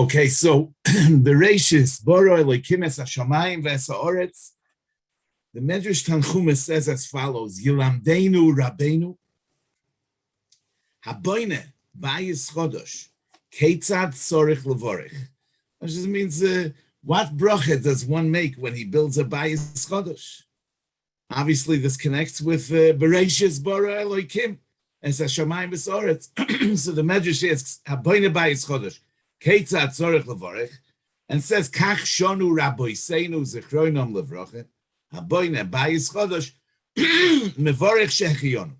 Okay, so Bereishis, Boro Elokim es Hashamayim v'es the Medrash Tanchuma says as follows: Yilamdeinu Rabbeinu Haboine Bayis Chodosh Ketzad Sorich Levorich. Which just means what bracha does one make when he builds a Bayis Chodosh? Obviously, this connects with Bereishis Boro Elokim es Hashamayim v'es So the Medrash says Haboine Bayis Chodosh Ketzad Sorich Levorich, and says Kach Shonu Rabboiseinu Zichroinam Levroche. Haboine Bayis Chodosh Mevorich Shechionu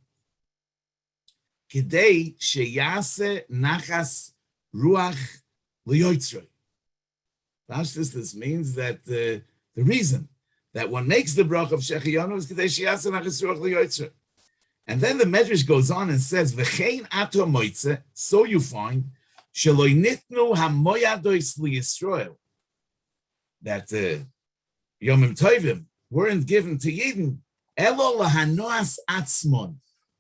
Kidei Sheyase Nachas Ruach Liyotzroi. This means that the reason that one makes the brach of Shechionu is Kidei Sheyase Nachas Ruach Liyotzroi. And then the Medrash goes on and says V'chein ato moitze, so you find Sheloi nitnu hamoyadois liyisrael, that Yomim Tovim weren't given to Yidden, elo lahanoas atzmon,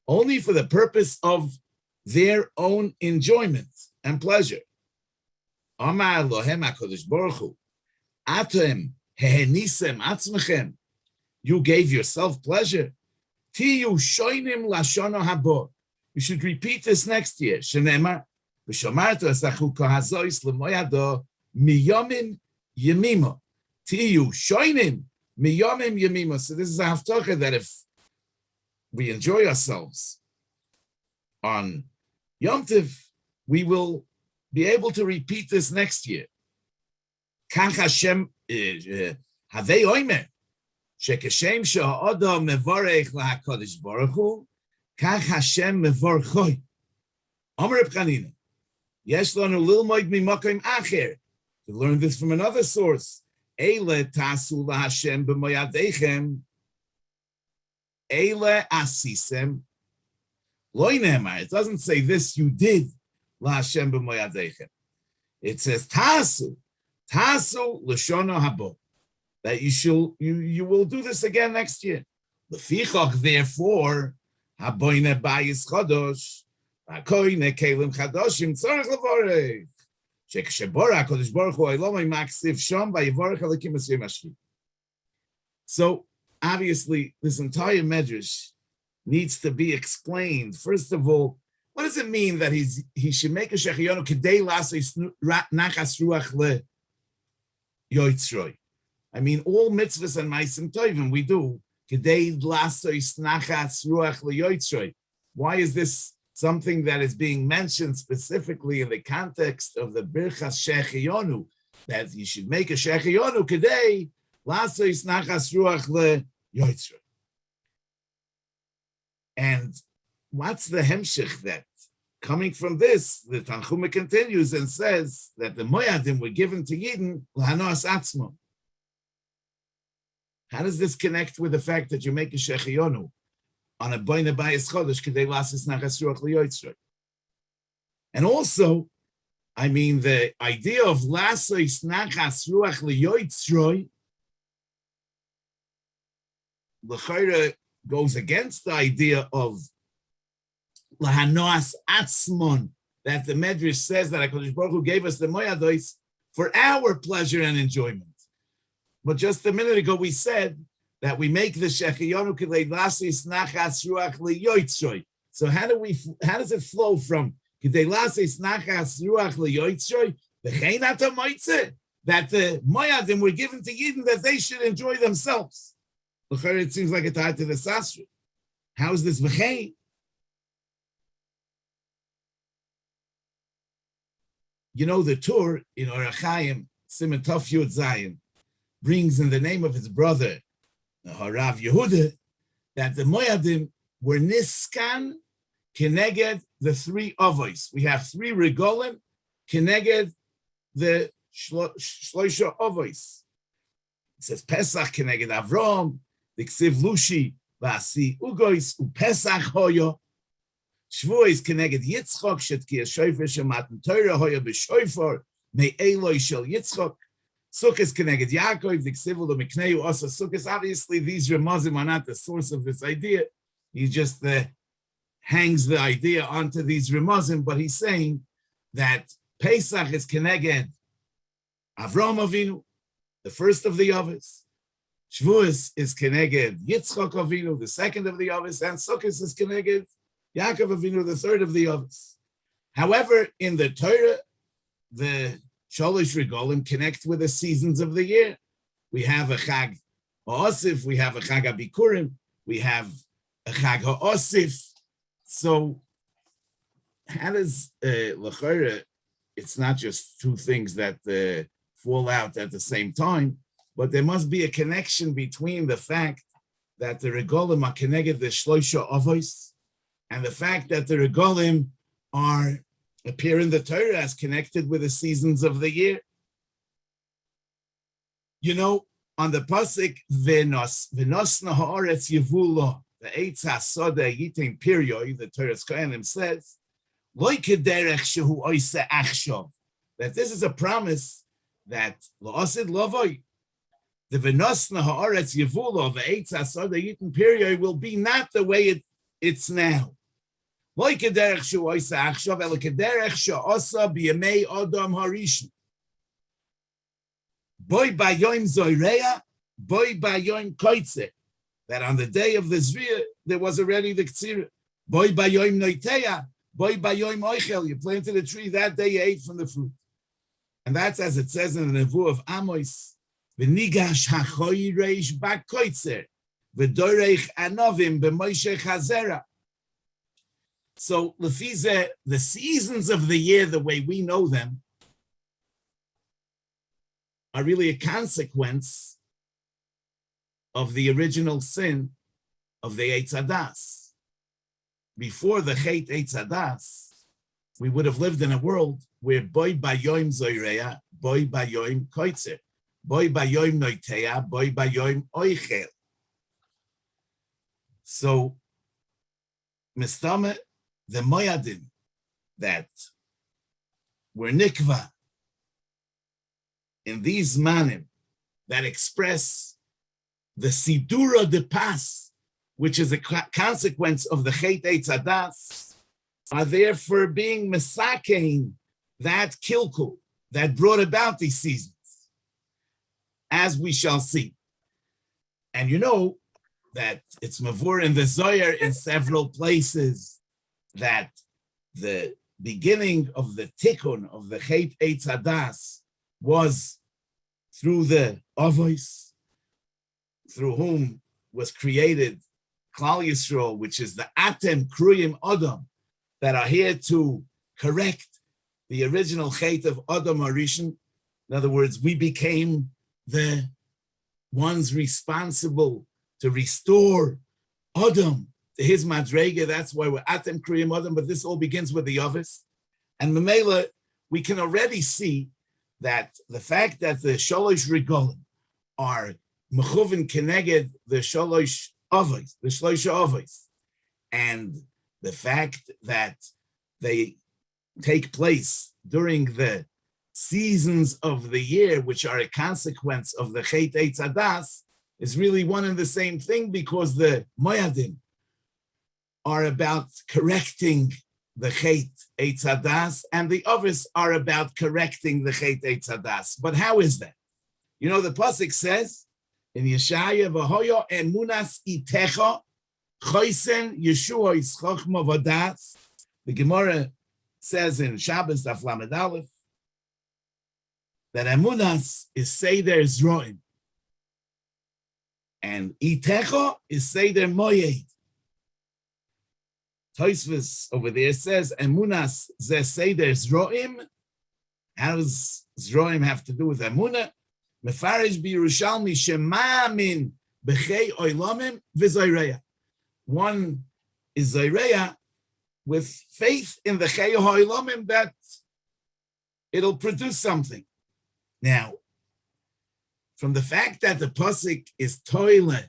only for the purpose of their own enjoyment and pleasure. Amar Elohem HaKadosh Baruch Hu, atem hehenisem atzmechem, you gave yourself pleasure. Tiyu shoinim lashono habo, you should repeat this next year. Shenemar, v'shomartu esachu kohazois lemoyado miyomim yemimo. Tiyu shoinim miyomim yemimo. So this is a haftocha that if we enjoy ourselves on Yom Tov, we will be able to repeat this next year. Kach Hashem havei oimer shekeshem she'ha'odam mevorech lahakadosh baruch hu kach Hashem mevorchoi. Amar Reb Chanina, yesh lanu lilmoid mimakom acher, to learn this from another source. Eile tasu laHashem b'moyadechem, eile asisem lo ne'emar. It doesn't say this you did laHashem b'moyadechem. It says tasu l'shono habo, that you will do this again next year. Lefichach, therefore, haboine bayis chodosh, hakoine kelim chadoshim tzarich levorech. So obviously, this entire medrash needs to be explained. First of all, what does it mean that he should make a shechionu kedei lasos nachas ruach le yotzroi? I mean, all mitzvahs and ma'asim tovim we do kedei lasos nachas ruach le yotzroi. Why is this something that is being mentioned specifically in the context of the Birchas Shechionu, that you should make a Shechionu kedei lasos nachas ruach le yotzroi? And what's the hemshich that coming from this? The Tanchuma continues and says that the moyadim were given to Yidden l'hanos atzmo. How does this connect with the fact that you make a shechionu on a boine bayis chodesh kedei lasos nachas ruach liyotzroi? And also, I mean, the idea of lasos nachas ruach liyotzroi l'chayra goes against the idea of lahanoas atzmon, that the Medrash says that HaKadosh Baruch Hu gave us the moyados for our pleasure and enjoyment. But just a minute ago, we said that we make the shechionu kedei lasos nachas ruach liyotzroi. So how does it flow from kedei lasos nachas ruach liyotzroi v'chein ato moitze, that the moyadim were given to Yidden that they should enjoy themselves? It seems like it's tied to the sasri. How is this v'chein? You know, the Tur in Orach Chaim, Siman Tov Yud Zayin, brings in the name of his brother, Harav Yehuda, that the Moyadim were Niskan Keneged the three Avos. We have three Regolim Keneged the Shloisha Avos. It says Pesach Keneged Avrom, the Ksiv Lushi, Vasi Ugois, Upesach Hoyo, Shvuos Keneged Yitzchok, Shetki Shoifer Shematan Torah Hoyo B'Shoifer, Me Eloi Shel Yitzchok, Sukkos Keneged Yaakov, the Ksiv Lo Mikneu also Sukkos. Obviously, these Ramazim are not the source of this idea. He just hangs the idea onto these Ramazim, but he's saying that Pesach is Keneged Avram Avinu, the first of the Avos. Shavuos is Keneged Yitzchak Avinu, the second of the Avos, and Sukkot is Keneged Yaakov Avinu, the third of the Avos. However, in the Torah, the Sholosh Regolim connect with the seasons of the year. We have a Chag HaOsif, we have a Chag HaBikurim, we have a Chag HaOsif. So, how does L'chorah, it's not just two things that fall out at the same time, but there must be a connection between the fact that the Regolim are connected the Shloisha Avos and the fact that the Regolim appear in the Torah as connected with the seasons of the year. You know, on the pasuk V'nosna haaretz yevulo the eitz hasoda yitin period, the Torah Kohanim says Lo kederech shehu oise achshav, that this is a promise that la'asid lavoi, the V'nosna haaretz yevulo the eitz hasoda yitin period will be not the way it's now. Lo kederech shehu oise achshav ela kederech she'osa b'yamei Adam harishon. Boy bayoim zoireya, boy bayoim koitze. That on the day of the Zviyah, there was already the Ktsira. Boy bayoim noiteya, boy bayoim oichel. You planted a tree, that day you ate from the fruit. And that's as it says in the Nevuah of Amos, V'nigash hachoi reish ba'koitzer, v'doreich anovim b'moishe chazera. So, lefize, the seasons of the year, the way we know them, are really a consequence of the original sin of the Eitz Hadas. Before the Chet Eitz Hadas, we would have lived in a world where boy bayoim zoireya, boy bayoim koitzer, boy bayoim noiteya, boy bayoim oichel. So, mistame, the moyadim that were nikva in these manim that express the Sidura de Pas, which is a consequence of the Chet Eitz Hadas, are therefore being mesakein, that kilkul that brought about these seasons, as we shall see. And you know that it's mavur in the Zohar in several places that the beginning of the tikkun of the Chet Eitz Hadas was through the Avos, through whom was created Klal Yisrael, which is the Atem Kruyim Adam, that are here to correct the original Chet of Adam Harishon. In other words, we became the ones responsible to restore Adam to his Madrega. That's why we're Atem Kruyim Adam, but this all begins with the Avos. And Mamela, we can already see that the fact that the Sholosh Regolim are mechuvin keneged the Sholosh Avos, the Shlosh Avos, and the fact that they take place during the seasons of the year, which are a consequence of the Chet Eitz Hadas, is really one and the same thing, because the Moyadim are about correcting the Chet Eitz Hadas, and the others are about correcting the Chet Eitz Hadas. But how is that? You know, the pasuk says in Yeshaya, "V'hoyo emunas itecha choisen Yeshua is chochma v'das." The Gemara says in Shabbos Daf Lamed Aleph that emunas is seder zroim, and itecha is seder moyed. Tosfos over there says, Emunas ze seder zroim. How does zroim have to do with emunah? Mefarish b'Yerushalmi shemamin b'chei oilamim v'zoireya. One is zoireya with faith in the chei oilamim that it'll produce something. Now, from the fact that the pasuk is toile,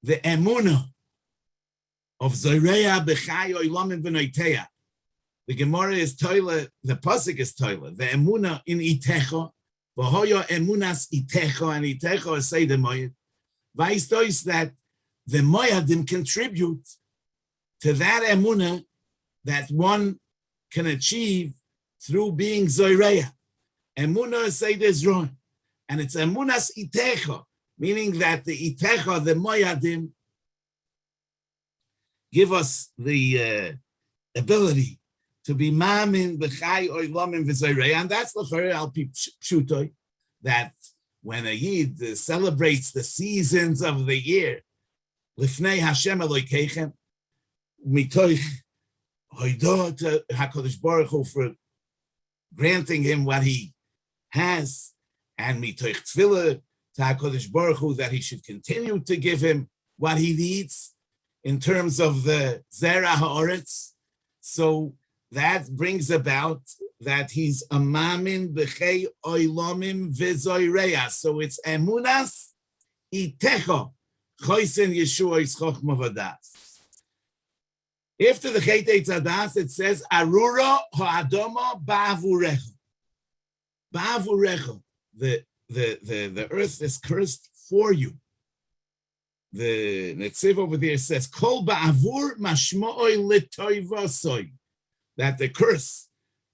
the emunah of Zoreya B'chai Oilamim V'noiteya. The Gemara is toile, the pasuk is toile, the emuna in itecha, v'hoya emunas itecha, and itecha is say the moyed. Vaistois that the moyadim contribute to that emuna that one can achieve through being Zoreya. Emunah Seder Zroin. And it's Emunas Itecha, meaning that the Itecha, the Moyadim, give us the ability to be Mamin B'chai Oilamim V'Zoyrei. And that's l'chorei al pi pshutoy, that when a Yid celebrates the seasons of the year, Lifnei Hashem Elokeichem, mitoich hoidah to HaKadosh Baruch Hu for granting him what he has, and mitoich tefillah to HaKadosh Baruch Hu that he should continue to give him what he needs in terms of the Zera Ha'oretz. So that brings about that he's a mamin b'chei oilamim v'zoyreya. So it's emunas itecha choisen Yeshua yitzchok mavadas. After the Chet Eitz Hadas, it says arura ha'adoma ba'avurecha. Ba'avurecha. The earth is cursed for you. The Netziv over there says kol ba'avur mashmo'oi litoivasoi. That the curse,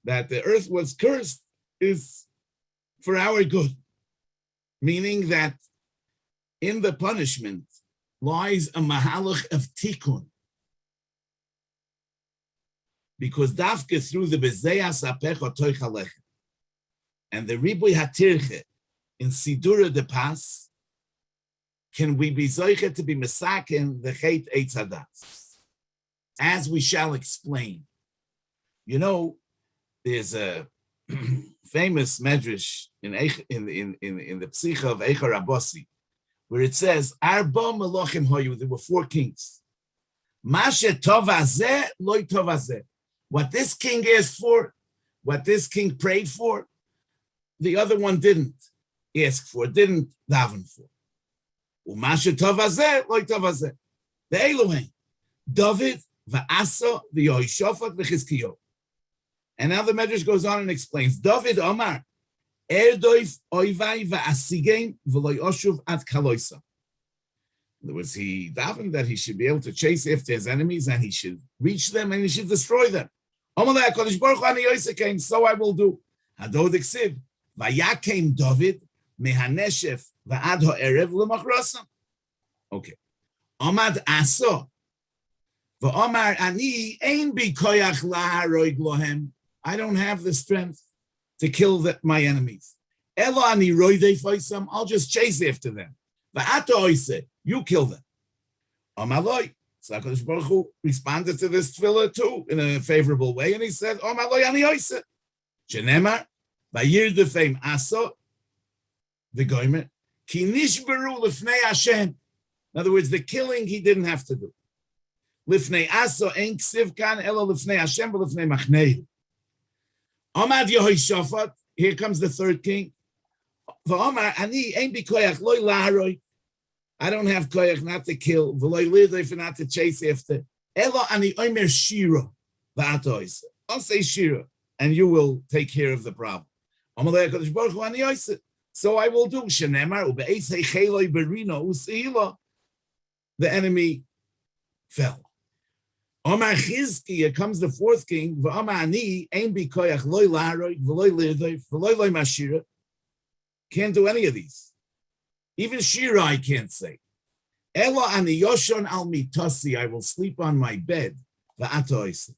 that the earth was cursed, is for our good. Meaning that in the punishment lies a mahalach of tikkun. Because dafke through the bezeyas apecha toichalech and the ribui hatirche in Sidura de Pas, can we be zoichet to be mesaken the Chet Eitz Hadas? As we shall explain. You know, there's a famous medrash in the Psicha of Eicha Rabossi, where it says, Arba Melochim Hoyu, there were 4 kings. Mashe tov hazeh, loy tov hazeh. What this king asked for, what this king prayed for, the other one didn't ask for, didn't daven for. Umashe tov hazeh, loy tov hazeh. The Elohim, David, Va'asa, the Yehoshaphat, V'chizkiyo. And now the Medrash goes on and explains, David Omar, Erdoif oivai va'asigein v'loy oshuv at kaloisa. In other words, he davened that he should be able to chase after his enemies and he should reach them and he should destroy them. Omalei HaKadosh Baruch Hu ani yosekein, so I will do. Hadod eksiv, vayakein David mehaneshef va'ad ha'erev l'machrosam. Okay. Omad aso, va'omar ani ein bi koyach laharoig lohem. I don't have the strength to kill my enemies. Elo ani roidei foisam, I'll just chase after them. Va'ata oise, you kill them. Omaloi, so HaKadosh Baruch Hu responded to this tefillah too in a favorable way, and he said, Omaloi ani oise. Shenemar, vayir defeim aso, the goymer, ki nishberu lifnei Hashem. In other words, the killing he didn't have to do. Lifnei aso ein ksiv kan elo lifnei Hashem v'lifnei machnei. Omad Yehoshaphat, here comes the 3rd king. V'omar ani ein bi koyach loy laharoi. I don't have koyach not to kill, v'loy lidoi for not to chase after. Elo ani omer shira v'atois. I'll say shira, and you will take care of the problem. Omalei HaKadosh Baruch Hu ani oise. So I will do. Shenemar ube'eis heicheloi berino useila. The enemy fell. Omar Chizki, here comes the 4th king. V'omar ani ein bi koyach loy laharoi v'loy lidoi v'loy loy mashira. Can't do any of these. Even Shira I can't say. Elo ani yoshon al mitasi, I will sleep on my bed. Va'ata oise.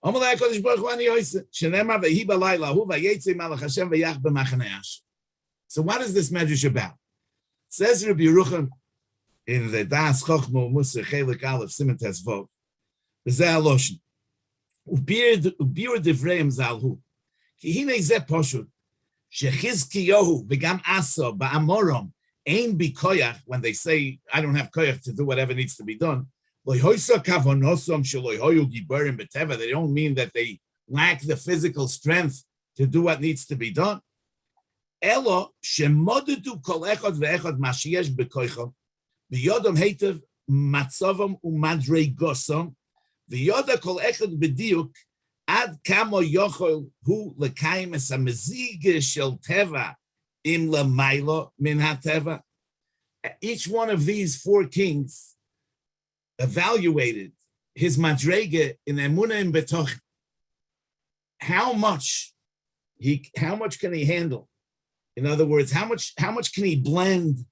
Omalei HaKadosh Baruch Hu ani oise. Shenemar vehi balayla hu vayetze malach Hashem vayach b'machanei Hashem. So what is this medrash about? Says Rabbi Yerucham in the Das Chochma Musar Chelik Aleph Siman Tes Vov. B'zeh haloshin. Ubir devreim zalhu. Ki hinei zeh poshut. Shechizkiyahu v'gam asa ba'amorom ein bi koyach, when they say, I don't have koyach to do whatever needs to be done, they don't mean that they lack the physical strength to do what needs to be done. Elo shemodedu kol echad ve'echad mashiyesh b'koycham v'yodam heitev matzavam umadreigosam v'yoda kol echad b'diuk ad kamo yochol hu lekayim es hamezige shel teva im lemailo min hateva. Each one of these 4 kings evaluated his madrege in emunah and betoch. How much how much can he handle? In other words, how much can he blend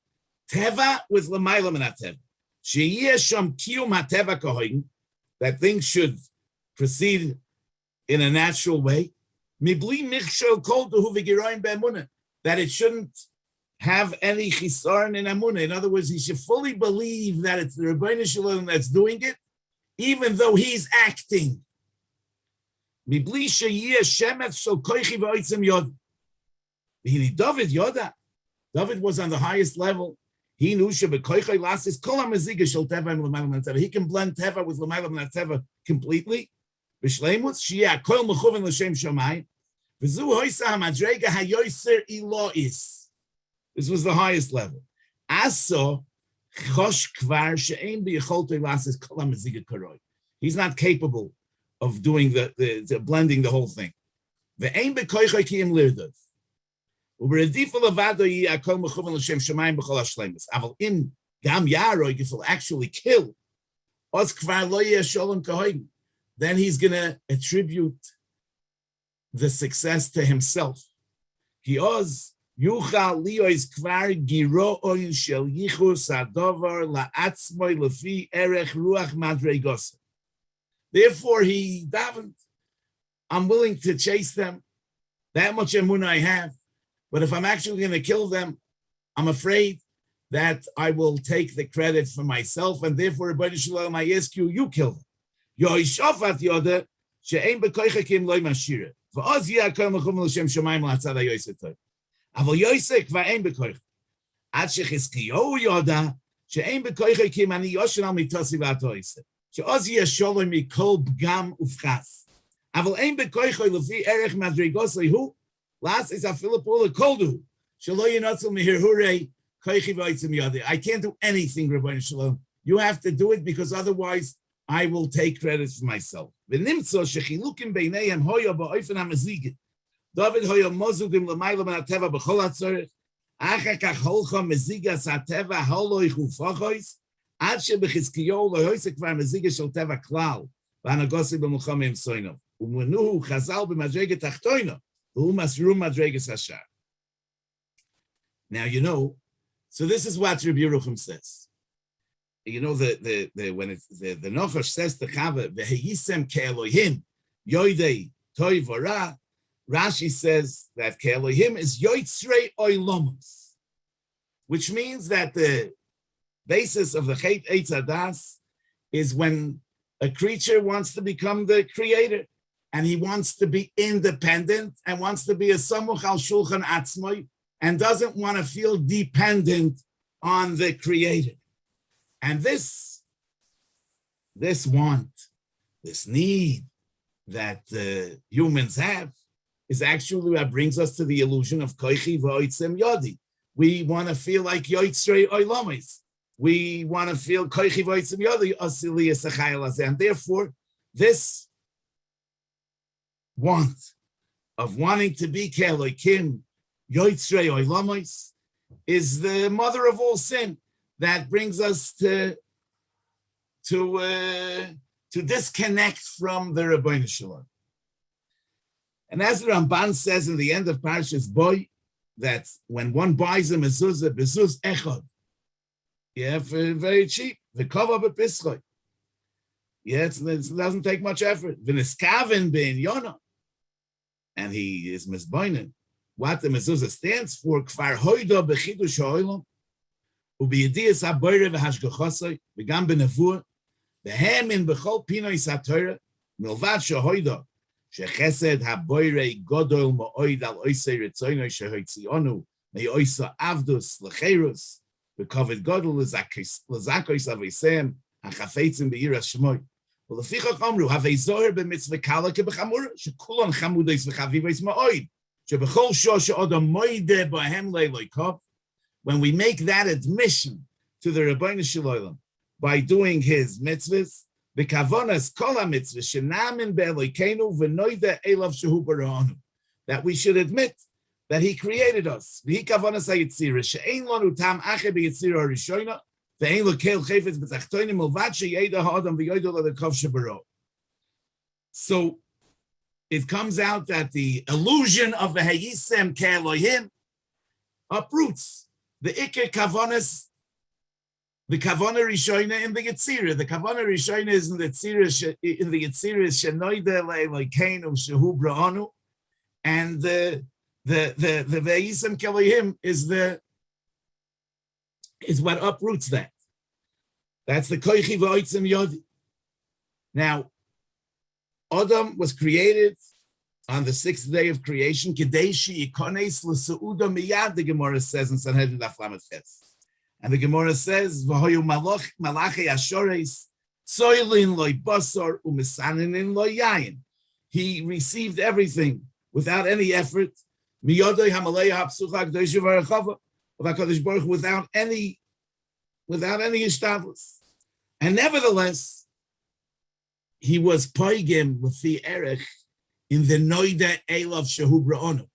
teva with l'mayla min hateva? Sheyeh sham kiyum hateva kahoyin, that things should proceed in a natural way. Mibli michshol kol dehu v'giroyin be'emunah, that it shouldn't have any chisaron in emunah. In other words, he should fully believe that it's the Rebbeinu Shalom that's doing it, even though he's acting. Mibli sheyeh shemetz shel koichi v'oitzim yod. David Yoda. David was on the highest level. He knew shebekoichai lasis kol hamaziga shel teva and l'mayla min hateva. He can blend teva with l'mayla min hateva completely. B'shleimus sheyeh kol mechuven l'shem shamayim. V'zu hoisa hamadrega hayoser ilois. This was the highest level. Aso chosh kvar she'ein b'yecholtoi lasis kol hamaziga karoi. He's not capable of doing the blending the whole thing. Ve'ein bekoichai kiyim lirdov. If he'll actually kill, then he's going to attribute the success to himself. He was therefore he davened, I'm willing to chase them. That much emunah I have. But if I'm actually going to kill them, I'm afraid that I will take the credit for myself, and therefore, Rebbeinu Shalom, I ask you, you kill them. Yoishafat yoda she'ein bekoichakim loy mashira. V'oz ya'akol mechum l'shem shamayim l'hatzad ha'yosef toy. Aval Yosef v'ein bekoich. Ad shechizkiyahu yoda she'ein bekoichakim ani yoshen al mitosi v'atoyse. She'oz ya'sholoi mikol b'gam ufchas. Aval ein bekoichoi lefi erech madrigosoi hu. Last is a Philippola Koldu. Shaloy Yinatzil Mihir Hure, Koichi Vaitzim Yadi. I can't do anything, Rebbeinu Shalom. You have to do it because otherwise I will take credit for myself. V'nimtzo shechilukim beinehem hoya ba'ofen hamazigit. David hoya mozudim l'mayla min hateva b'chol hatzorech. Achar kach holcha mezigas hateva holoi chufachois. Ad shebechizkiyo lohoise kvar mezigas shel teva klal. V'anagosi b'mulchom im soinov. U'menuhu chazal b'madreget tachtoino. Now, so this is what Rabbi Yerucham says. When the Nochash says to Chava, "Vehiyisem ke'Elohim yoidei toy v'ra," Rashi says that ke'Elohim is yoitzrei oilomos, which means that the basis of the Chet Eitz Hadas is when a creature wants to become the creator. And he wants to be independent and wants to be a samuch al shulchan atzmoi and doesn't want to feel dependent on the creator. And this want, this need that humans have is actually what brings us to the illusion of koichi v'oitzem yodi. We want to feel like yoitzrei oilomis. We want to feel koichi v'oitzem yodi asili esachayel azeh. And therefore, this want of wanting to be Ke'Elokim, Yoitzrei Oilamos, is the mother of all sin that brings us to disconnect from the Rebbeinu Shalom. And as the Ramban says in the end of Parshas Boy, that when one buys a mezuzah, bezuz echad, for very cheap, the cover of a it doesn't take much effort. V'neskaven bein yonah. And he is misboinen. What the mezuzah stands for, kvar hoida bechidush ha'olam, ubiyadiyas haboire v'hashgachosai, v'gam b'nevua, v'hem in b'chol pinoi satorah, milvad shahoida, shechesed haboire godol ma'oid al oisei ritzoinoi shehoitzionu, me'oisa avdus lecherus, v'kovid godol l'zakois avesem, hachafetzim b'yiras shmoi. Well, the Fichach Amru have a zohar b'mitzvah kala kebechamura shekulon chamudes v'chavivos ma'oid shebechol shosha odam moide b'hem le'loikov. When we make that admission to the Rebbeinu Shalom by doing his mitzvahs, v'kavonas kol hamitzvah shenamin be'elokeinu v'noide elav shehu bara'anu, that we should admit that he created us. V'hi kavonas hayitzira she'ein lanu tam ache b'yitzira harishoina. So it comes out that the illusion of the Hayisem Ke'Elohim uproots the Iker Kavonis, the Kavona Rishoina in the Yetzirah. The Kavona Rishoina is in the Yetzirah Shenoide Le'Elokeinu Shehu Bra'anu, and the Hayisem Ke'Elohim is what uproots that. That's the Koichi V'Oitzim Yodi. Now, Adam was created on the sixth day of creation. Kadeshi Ikones L'Seuda Miyad, the Gemara says in Sanhedrin Daf Lamed Ches. And the Gemara says, V'hoyu Malachi Ashores, Soilin Loi Basar, Umisanin Loi Yayin. He received everything without any effort. Miyodoi Hamalei Hapsucha Gdoishu Varachava, of HaKadosh Baruch Hu, without any ishtadlus. And nevertheless, he was poigim with the erech in the noida elav shehu bra'onu.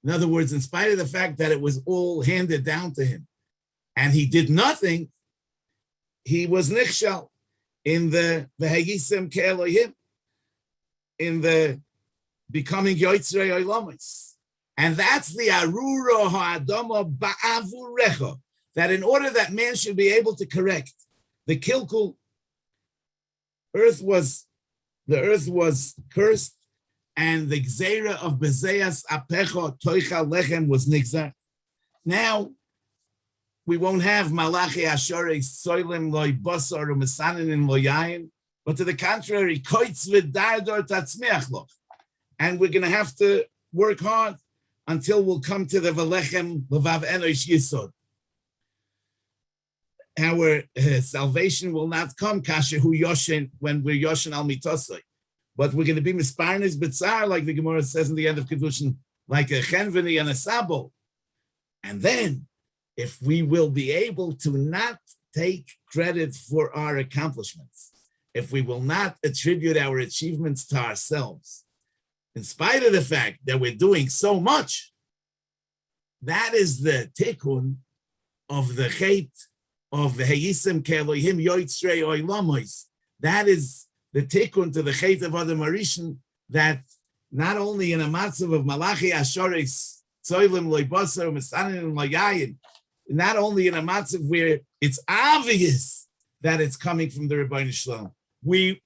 In other words, in spite of the fact that it was all handed down to him, and he did nothing, he was nichshal in the hayisem ke'Elohim, in the becoming yotzrei oilamos. And that's the arura ha'adama ba'avurecha, that in order that man should be able to correct the kilkul, the earth was cursed, and the gzeira of bezeas apecha toicha lechem was nigzar. Now we won't have malachi ashore soilim loy basar u'mesanin loy yayin, but to the contrary, koitz v'dardor tatzmiach loch, and we're going to have to work hard until we'll come to the Velechem Levav Enosh Yisod. Our salvation will not come kashehu yoshen, when we're yoshen al mitosai, but we're going to be misparnes b'tzar, like the Gemara says in the end of Kedushin, like a chenveni and a sabo. And then, if we will be able to not take credit for our accomplishments, if we will not attribute our achievements to ourselves, in spite of the fact that we're doing so much, that is the tikkun of the chet of the Hayisem Ke'Elohim Yotzrei Oilamos. That is the tikkun to the chet of Adam Arishan, that not only in a matzav of Malachi Ashoris, Tzoilim Loi Basar, Mesanin Loi Yayin, not only in a matzav where it's obvious that it's coming from the Rebbeinu Shalom, we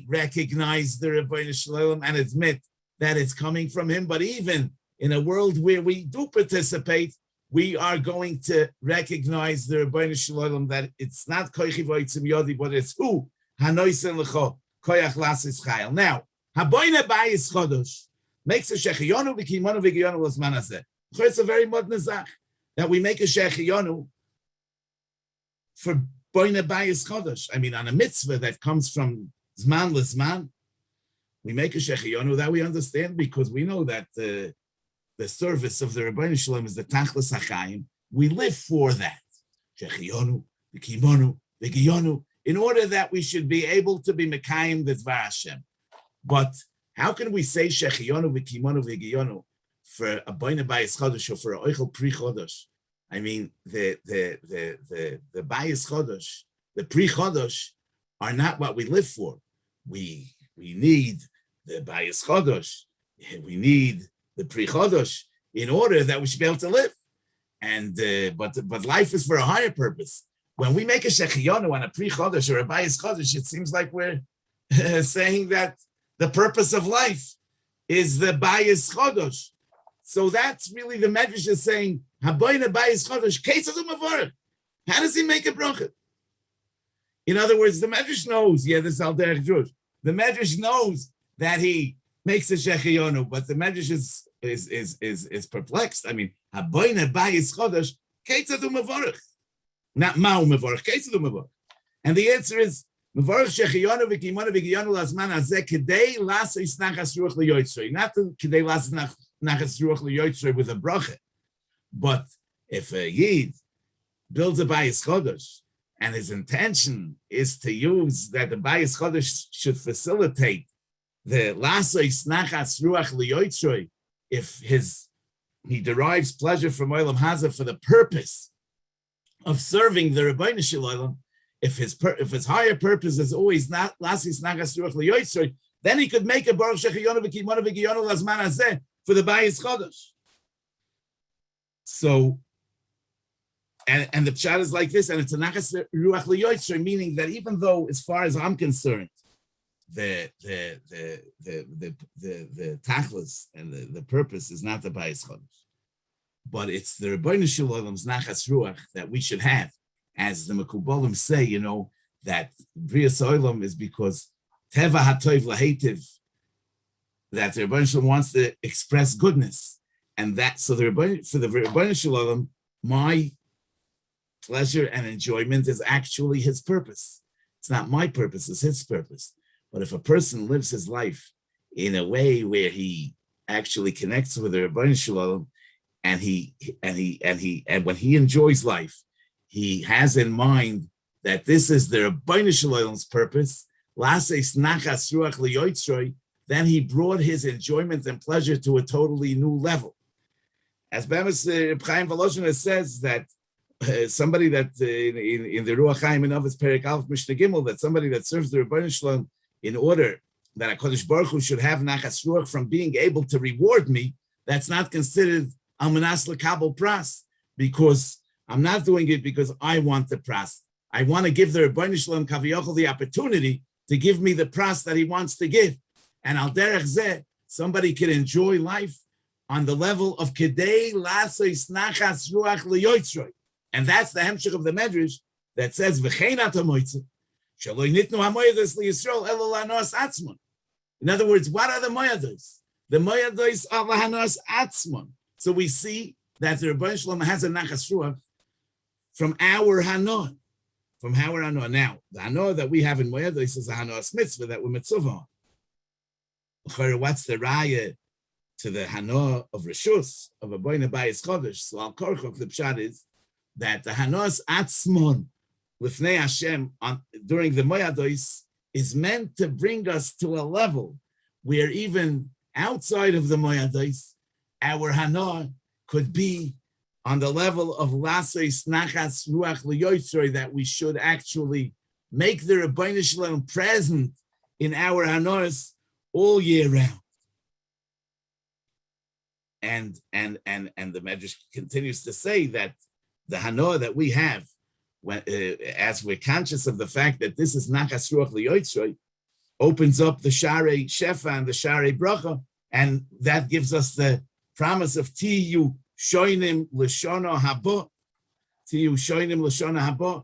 recognize the Rebbeinu Shalom and admit that it's coming from him, but even in a world where we do participate, we are going to recognize the Rebbeinu Shalom, that it's not Koichi V'Oitzim Yodi, but it's who? Hanoisen L'cho, Koyach Lasis Chayil. Now, Haboyne Bayis Chodosh makes a Shechiyonu V'Kimonu V'Giyonu L'Zman Hazeh. It's a very modern zach that we make a Shechiyonu for Boyne Bayis Chodosh. I mean, on a mitzvah that comes from Zman L'Zman, we make a Shechiyonu that we understand, because we know that the service of the Rebbeinu Shalom is the Tachlis HaChaim. We live for that. Shechiyonu, V'Kimonu, V'Giyonu, in order that we should be able to be Mekayim the Dvar Hashem. But how can we say Shechiyonu, V'Kimonu, V'Giyonu for a Boyne Bayis Chodosh or for a Oichel Pri Chodosh? I mean, the Bayis Chodosh, the Pri Chodosh, are not what we live for. We need the Bayis Chodosh, we need the Pri Chodosh in order that we should be able to live. And but life is for a higher purpose. When we make a Shechiyonu on a Pri Chodosh or a Bayis Chodosh, it seems like we're saying that the purpose of life is the Bayis Chodosh. So that's really the Medrash is saying, Haboyne Bayis Chodosh, Ketzad U'Mavorech. How does he make a bracha? In other words, the Medrash knows, this is Al Derech Drush. The Medrash knows that he makes a Shechiyonu, but the Medrash is perplexed. I mean, Haboyne Bayis Chodosh, Ketzad U'Mavorech. Not Ma U'Mavorech, Ketzad U'Mavorech. And the answer is, Mavorech Shechiyonu V'Kimonu V'Giyonu L'Zman Hazeh Kedei Lasos Nachas Ruach L'Yotzrei. Not Kedei Lasos Nachas Ruach L'Yotzrei with a bracha. But if a Yid builds a Bayis Chodosh, and his intention is to use that the Bayis Chodesh should facilitate the Lasos Nachas Ruach L'Yotzrei, if he derives pleasure from Olam Hazeh for the purpose of serving the Rebbeinu Shalom, if his higher purpose is always not Lasos Nachas Ruach L'Yotzrei, then he could make a Baruch Shechiyonu V'Kimonu V'Giyonu Lazman Hazeh for the Bayis Chodesh. So, and the pshat is like this, and it's a nachas ruach liyotzrei, meaning that even though, as far as I'm concerned, the tachlis and the purpose is not the Bayis Chodesh, but it's the Rebbeinu Shalom's nachas ruach that we should have, as the Mekubalim say, that Brias Olam is because Teva HaTov Lahetiv, that the Rebbeinu Shalom wants to express goodness, and that so for the Rebbeinu Shalom, my pleasure and enjoyment is actually his purpose. It's not my purpose; it's his purpose. But if a person lives his life in a way where he actually connects with the Rebbeinu Shalom, and when he enjoys life, he has in mind that this is the Rebbeinu Shalom's purpose. Then he brought his enjoyment and pleasure to a totally new level. As Bemis Chaim Volozhin says that somebody that in the Ruach Chaim in Avos Perek Aleph Mishnah Gimel, that somebody that serves the Rebbeinu Shalom in order that HaKadosh Baruch Hu should have nachas ruach from being able to reward me, that's not considered almanas lekabel pras, because I'm not doing it because I want the pras. I want to give the Rebbeinu Shalom Kaviyachol the opportunity to give me the pras that he wants to give. And al derech zeh, somebody can enjoy life on the level of kedei lasois nachas ruach liyotzroi. And that's the hemshech of the Medrash that says, v'chein atamoitze, shaloi nitnu hamoyedos liyisrael elo lanos atzmon. In other words, what are the moyados? The moyados are lahanos atzmon. So we see that the Rebbeinu Shalom has a nachas ruach from our hanoah. From our hanoah. Now, the hanoah that we have in moyados is a hanoah mitzvah that we're mitzvah on. What's the raya to the hanoah of Rishus, of a boy Bayis Chodesh? So al korchok, the pshat is that the hanos atzmon lifnei Hashem during the moyados is meant to bring us to a level where even outside of the moyados, our hanoah could be on the level of lasois nachas ruach liyotzroi, that we should actually make the Rebbeinu Shalom present in our hanoahs all year round. And the Medrash continues to say that the hanoah that we have, when as we're conscious of the fact that this is nachas ruach liyotzroi, opens up the sharei shefa and the sharei bracha, and that gives us the promise of tiyu shoinim l'shona haba, tiyu shoinim l'shona haba,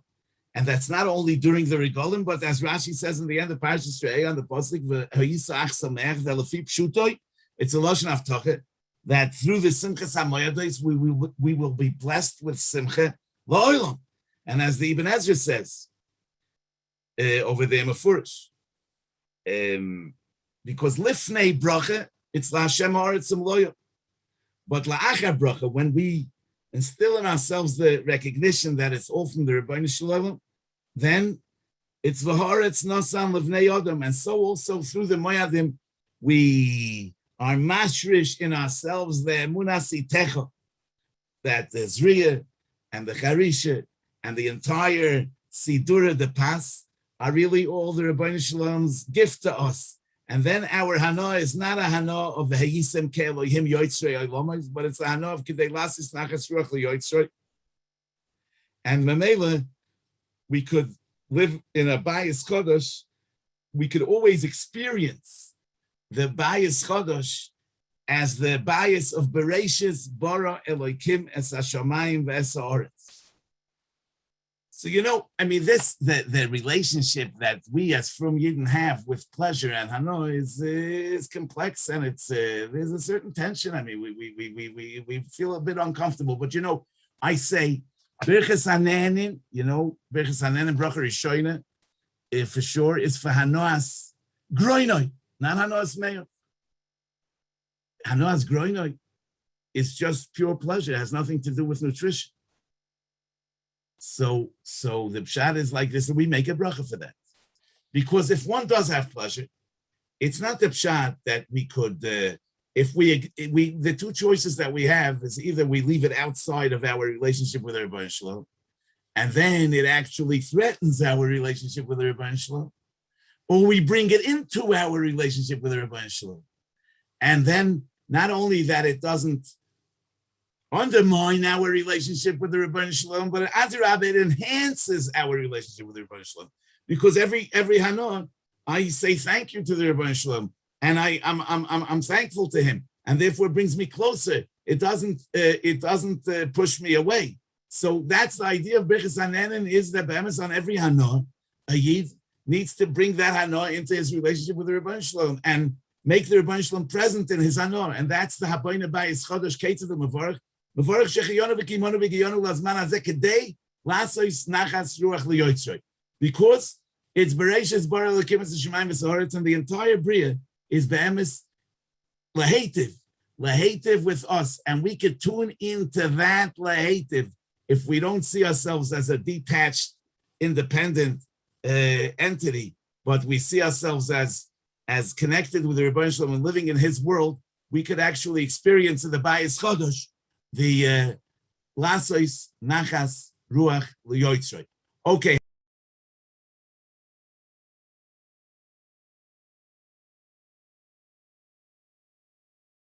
and that's not only during the regalim, but as Rashi says in the end of Parshas Bereishis on the pasuk v'hayisach sameach v'lefi pshutoi, it's a lashon avtacha that through the simchas hamoyados we will be blessed with simcha la'olam. And as the Ibn Ezra says over there, Mefurish, because lifnei bracha it's la'Hashem ha'aretzim loya, but la'achar bracha, when we instill in ourselves the recognition that it's all from the Rebbeinu Shalom, then it's v'haaretz nasan levnei adam, and so also through the moyadim we are mashrish in ourselves the emunas itecha, that the zriya and the charisha and the entire sidura, the pas, are really all the Rebbeinu Shalom's gift to us. And then our hanoah is not a hanoah of the hayisem ke'elohim yotzrei olamos, but it's a hanoah of kedei lasis nachas ruach liyotzrei. And memela, we could live in a Bayis Chodesh. We could always experience the Bayis Chodesh as the Bayis of Bereishis bara Elokim es hashamayim v'es haaretz. So, the relationship that we as Frum Yidden have with pleasure and hanoah is complex, and it's there's a certain tension. We feel a bit uncomfortable, but I say Birchas Hanenin, Birchas Hanenin bracha rishoina, for sure is for hanoas groinoi, not hanoas meyo. Hanoas groinoi is just pure pleasure; it has nothing to do with nutrition. So the pshat is like this, and we make a bracha for that. Because if one does have pleasure, it's not the pshat that we could, the two choices that we have is either we leave it outside of our relationship with the Rebbeinu Shalom, and then it actually threatens our relationship with the Rebbeinu Shalom, or we bring it into our relationship with the Rebbeinu Shalom. And then not only that it doesn't undermine our relationship with the Rebbeinu Shalom, but it enhances our relationship with the Rebbeinu Shalom. Because every Hana, I say thank you to the Rebbeinu Shalom, and I'm thankful to him, and therefore it brings me closer. It doesn't push me away. So that's the idea of Birchas Hanenin, is that on every Hana, a Yid needs to bring that Hana into his relationship with the Rebbeinu Shalom and make the Rebbeinu Shalom present in his Hana. And that's the Haboina Bayis Chodesh Ketzad Mevorach. Mevorach Shechiyonu v'Kimonu v'Giyonu Lazman Hazeh Kedei Lasos Nachas Ruach Liyotzroi. Because it's Bereishis Bara L'Kimas Shemayim V'Saharetz, and the entire Bria is Be'emes Lehetiv with us, and we could tune into that Lehetiv if we don't see ourselves as a detached, independent entity, but we see ourselves as connected with the Rebbeinu Shalom and living in his world. We could actually experience in the Bayis Chodesh the Lasos Nachas Ruach Liyotzroi. Okay.